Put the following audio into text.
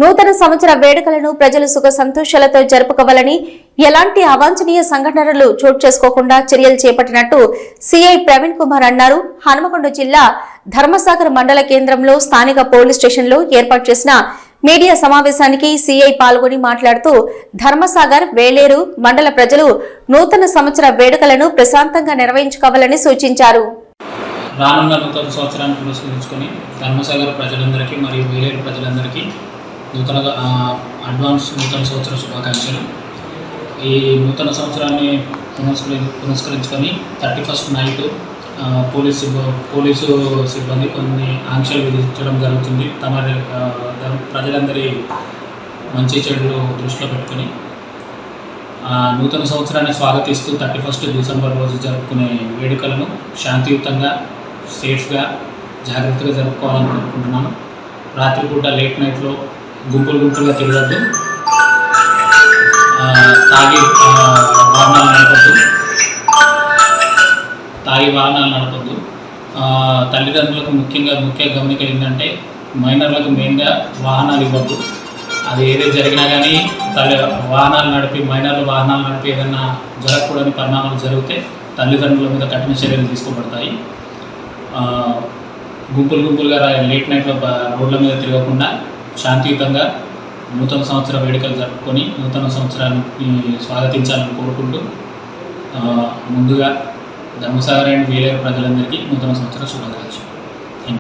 నూతన సంవత్సర వేడుకలను ప్రజలు సుఖ సంతోషాలతో జరుపుకోవాలని, ఎలాంటి అవాంఛనీయ సంఘటనలు చోటు చేసుకోకుండా చర్యలు చేపట్టినట్టు సిఐ ప్రవీణ్ కుమార్ అన్నారు. హనుమకొండ జిల్లా ధర్మసాగర్ మండల కేంద్రంలో స్థానిక పోలీస్ స్టేషన్లో ఏర్పాటు చేసిన మీడియా సమావేశానికి సిఐ పాల్గొని మాట్లాడుతూ ధర్మసాగర్, వేలేరు మండల ప్రజలు నూతన సంవత్సర వేడుకలను ప్రశాంతంగా నిర్వహించుకోవాలని సూచించారు. రానున్న నూతన సంవత్సరాన్ని పురస్కరించుకొని ధర్మసాగర్ ప్రజలందరికీ మరియు వేలేరు ప్రజలందరికీ అడ్వాన్స్ నూతన సంవత్సర శుభాకాంక్షలు. ఈ నూతన సంవత్సరాన్ని పురస్కరించుకొని 31st నైట్ పోలీసు సిబ్బంది కొన్ని ఆంక్షలు విధించడం జరుగుతుంది. ప్రజలందరి మంచి చెడులు దృష్టిలో పెట్టుకొని నూతన సంవత్సరాన్ని స్వాగతిస్తూ 31st డిసెంబర్ రోజు జరుపుకునే వేడుకలను శాంతియుతంగా, సేఫ్గా, జాగ్రత్తగా జరుపుకోవాలని కోరుకుంటున్నాను. రాత్రిపూట లేట్ నైట్లో గుంపులుగా తిరగద్దు, తాగి వాహనాలు నడపద్దు. తల్లిదండ్రులకు ముఖ్య గమనిక ఏంటంటే మైనర్లకు మెయిన్గా వాహనాలు ఇవ్వద్దు. అది ఏదైతే జరిగినా కానీ మైనర్లు వాహనాలు నడిపి ఏదైనా జరగకూడని పరిణామాలు జరిగితే తల్లిదండ్రుల మీద కఠిన చర్యలు తీసుకోబడతాయి. గుంపులుగా లేట్ నైట్లో రోడ్ల మీద తిరగకుండా శాంతియుతంగా నూతన సంవత్సర వేడుకలు జరుపుకొని నూతన సంవత్సరాన్ని స్వాగతించాలని కోరుకుంటూ ముందుగా ధర్మసాగర్ అండ్ వేలేరు ప్రజలందరికీ నూతన సంవత్సర శుభాకాంక్షలు.